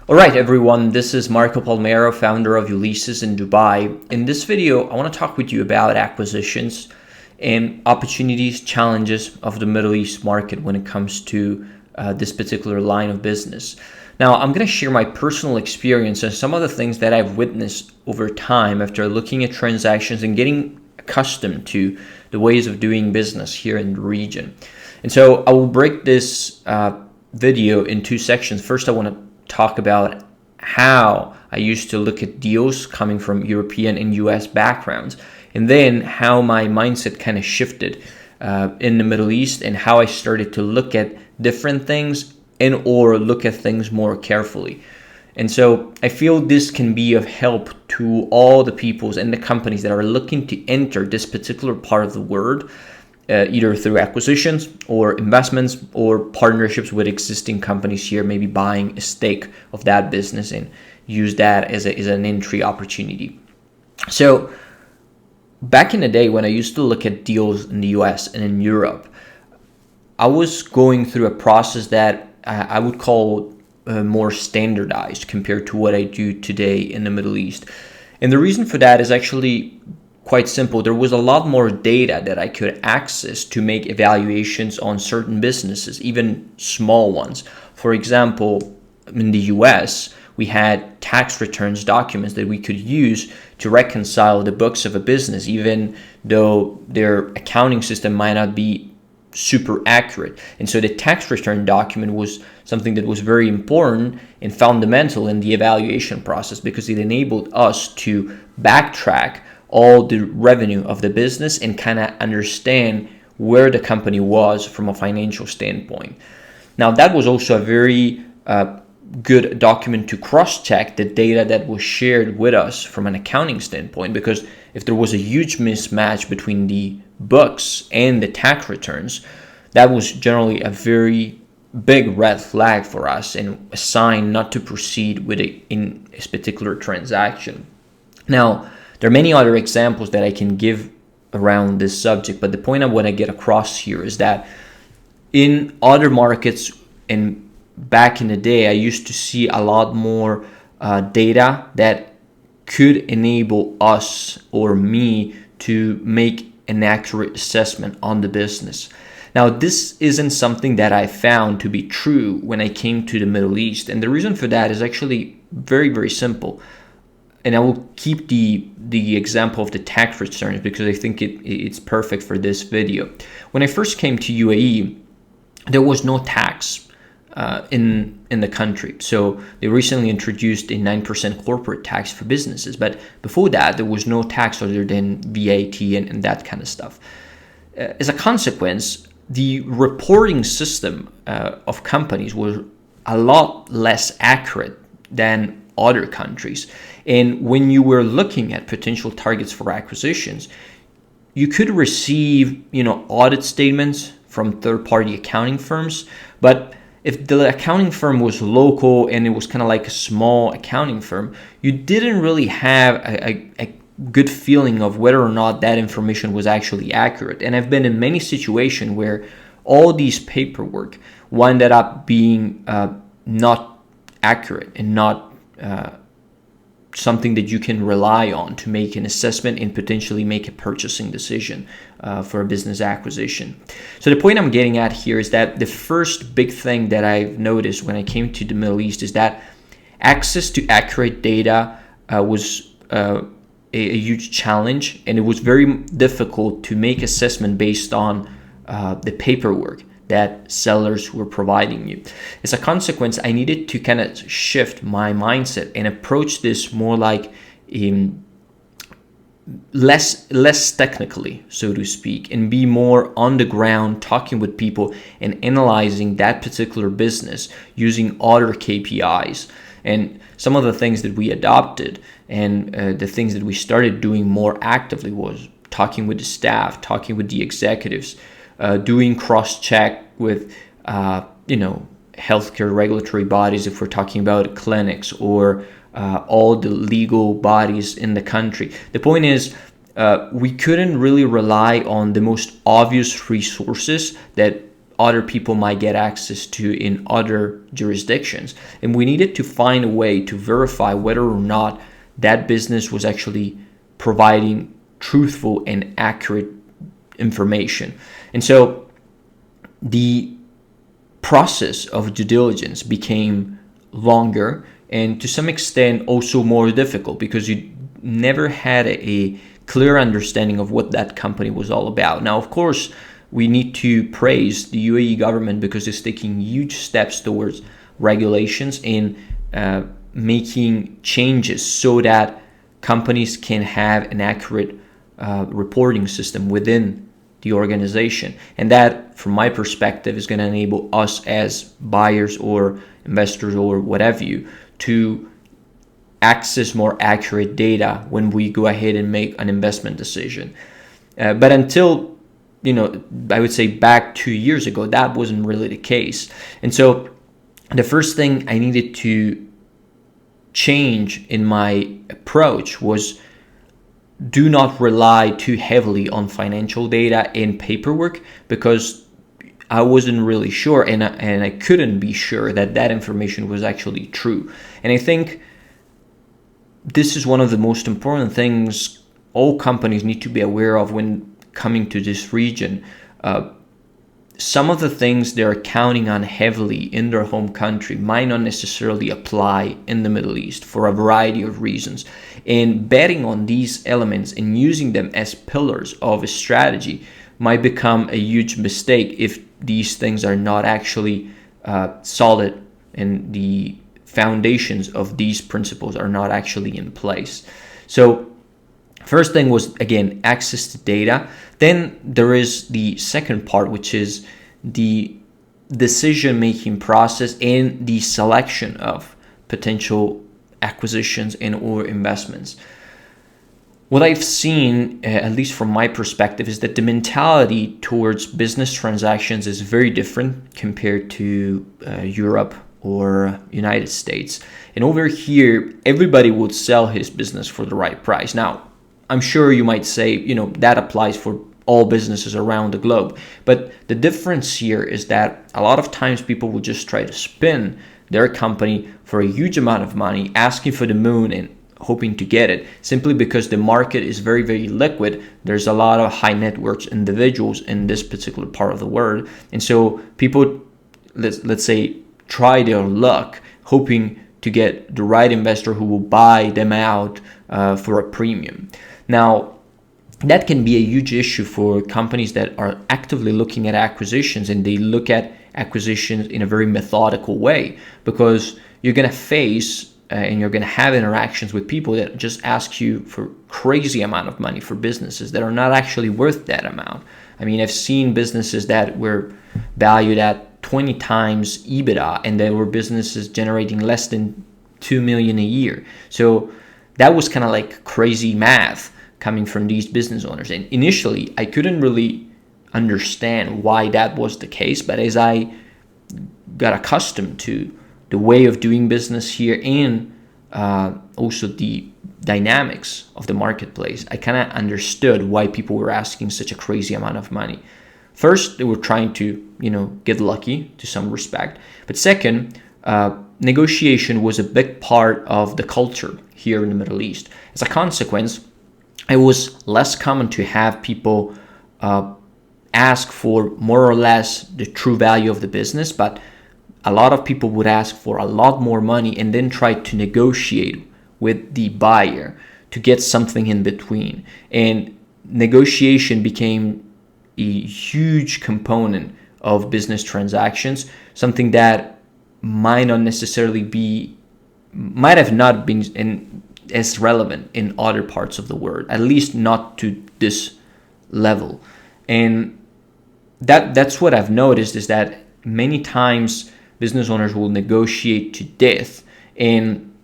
All right, everyone, this is Marco Palmero, founder of Ulysses in Dubai. In this video, I want to talk with you about acquisitions and opportunities, challenges of the Middle East market when it comes to this particular line of business. Now, I'm going to share my personal experience and some of the things that I've witnessed over time after looking at transactions and getting accustomed to the ways of doing business here in the region. And so I will break this video in two sections. First, I want to talk about how I used to look at deals coming from European and US backgrounds, and then how my mindset kind of shifted in the Middle East and how I started to look at different things and or look at things more carefully. And so I feel this can be of help to all the peoples and the companies that are looking to enter this particular part of the world, either through acquisitions or investments or partnerships with existing companies here, maybe buying a stake of that business and use that as an entry opportunity. So back in the day when I used to look at deals in the US and in Europe, I was going through a process that I would call more standardized compared to what I do today in the Middle East. And the reason for that is actually quite simple. There was a lot more data that I could access to make evaluations on certain businesses, even small ones. For example, in the US, we had tax returns documents that we could use to reconcile the books of a business, even though their accounting system might not be super accurate. And so the tax return document was something that was very important and fundamental in the evaluation process because it enabled us to backtrack all the revenue of the business and kind of understand where the company was from a financial standpoint. Now, that was also a very good document to cross-check the data that was shared with us from an accounting standpoint, because if there was a huge mismatch between the books and the tax returns, that was generally a very big red flag for us and a sign not to proceed with it in a particular transaction. Now, there are many other examples that I can give around this subject, but the point I want to get across here is that in other markets and back in the day, I used to see a lot more data that could enable us or me to make an accurate assessment on the business. Now, this isn't something that I found to be true when I came to the Middle East. And the reason for that is actually very, very simple. And I will keep the example of the tax returns because I think it's perfect for this video. When I first came to UAE, there was no tax in the country. So they recently introduced a 9% corporate tax for businesses. But before that, there was no tax other than VAT and that kind of stuff. As a consequence, the reporting system of companies was a lot less accurate than other countries. And when you were looking at potential targets for acquisitions, you could receive, audit statements from third-party accounting firms. But if the accounting firm was local and it was kind of like a small accounting firm, you didn't really have a good feeling of whether or not that information was actually accurate. And I've been in many situations where all these paperwork winded up being not accurate and not something that you can rely on to make an assessment and potentially make a purchasing decision for a business acquisition. So the point I'm getting at here is that the first big thing that I've noticed when I came to the Middle East is that access to accurate data was a huge challenge, and it was very difficult to make assessment based on the paperwork that sellers were providing you. As a consequence, I needed to kind of shift my mindset and approach this more like less technically, so to speak, and be more on the ground, talking with people and analyzing that particular business using other KPIs. And some of the things that we adopted and the things that we started doing more actively was talking with the staff, talking with the executives, doing cross-check with, healthcare regulatory bodies if we're talking about clinics or all the legal bodies in the country. The point is, we couldn't really rely on the most obvious resources that other people might get access to in other jurisdictions. And we needed to find a way to verify whether or not that business was actually providing truthful and accurate information. And so the process of due diligence became longer and to some extent also more difficult, because you never had a clear understanding of what that company was all about. Now, of course, we need to praise the UAE government because it's taking huge steps towards regulations and making changes so that companies can have an accurate reporting system within the organization. And that, from my perspective, is going to enable us as buyers or investors or whatever you to access more accurate data when we go ahead and make an investment decision. But until, I would say back 2 years ago, that wasn't really the case. And so the first thing I needed to change in my approach was do not rely too heavily on financial data and paperwork, because I wasn't really sure and I couldn't be sure that information was actually true. And I think this is one of the most important things all companies need to be aware of when coming to this region. Some of the things they're counting on heavily in their home country might not necessarily apply in the Middle East for a variety of reasons. And betting on these elements and using them as pillars of a strategy might become a huge mistake if these things are not actually solid and the foundations of these principles are not actually in place. So first thing was, again, access to data. Then there is the second part, which is the decision-making process and the selection of potential acquisitions and or investments. What I've seen, at least from my perspective, is that the mentality towards business transactions is very different compared to Europe or United States. And over here, everybody would sell his business for the right price. Now, I'm sure you might say, that applies for all businesses around the globe. But the difference here is that a lot of times people will just try to spin their company for a huge amount of money, asking for the moon and hoping to get it, simply because the market is very, very liquid. There's a lot of high net worth individuals in this particular part of the world. And so people, let's say, try their luck hoping to get the right investor who will buy them out for a premium. Now, that can be a huge issue for companies that are actively looking at acquisitions, and they look at acquisitions in a very methodical way, because you're going to face and you're going to have interactions with people that just ask you for crazy amount of money for businesses that are not actually worth that amount. I mean, I've seen businesses that were valued at 20 times EBITDA, and there were businesses generating less than 2 million a year. So that was kind of like crazy math coming from these business owners. And initially, I couldn't really understand why that was the case. But as I got accustomed to the way of doing business here and also the dynamics of the marketplace, I kind of understood why people were asking such a crazy amount of money. First, they were trying to, get lucky to some respect. But second, negotiation was a big part of the culture here in the Middle East. As a consequence, it was less common to have people ask for more or less the true value of the business, but a lot of people would ask for a lot more money and then try to negotiate with the buyer to get something in between. And negotiation became a huge component of business transactions, something that might have not been as relevant in other parts of the world, at least not to this level. And that's what I've noticed, is that many times business owners will negotiate to death and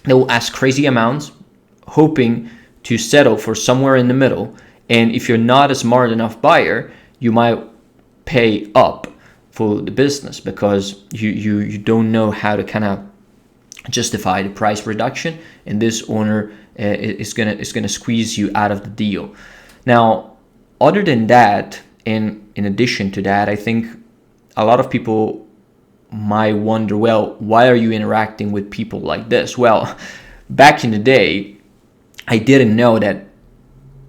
they will ask crazy amounts, hoping to settle for somewhere in the middle. And if you're not a smart enough buyer, you might pay up for the business because you don't know how to kind of justify the price reduction, and this owner is gonna squeeze you out of the deal. Now, other than that, and in addition to that, I think a lot of people might wonder, well, why are you interacting with people like this? Well, back in the day, I didn't know that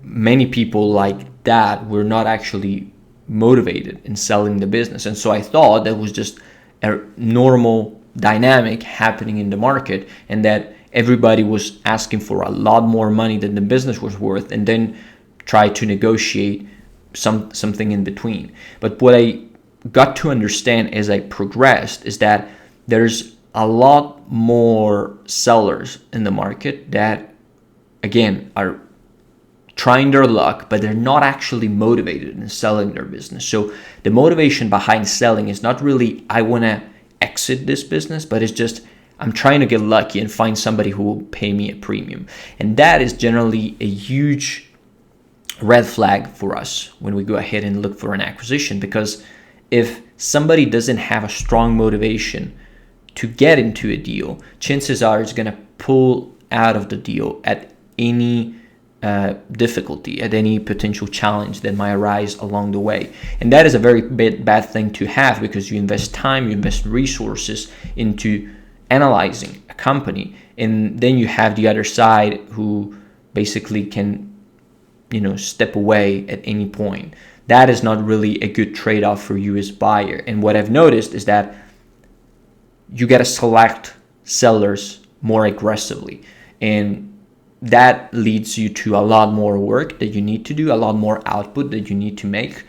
many people like that were not actually motivated in selling the business. And so I thought that was just a normal dynamic happening in the market, and that everybody was asking for a lot more money than the business was worth, and then try to negotiate something in between. But what I got to understand as I progressed is that there's a lot more sellers in the market that, again, are trying their luck, but they're not actually motivated in selling their business. So the motivation behind selling is not really, I want to exit this business, but it's just, I'm trying to get lucky and find somebody who will pay me a premium. And that is generally a huge red flag for us when we go ahead and look for an acquisition, because if somebody doesn't have a strong motivation to get into a deal, chances are it's going to pull out of the deal at any difficulty, at any potential challenge that might arise along the way. And that is a very bad thing to have, because you invest time, you invest resources into analyzing a company, and then you have the other side who basically can, step away at any point. That is not really a good trade-off for you as buyer. And what I've noticed is that you got to select sellers more aggressively, and that leads you to a lot more work that you need to do, a lot more output that you need to make,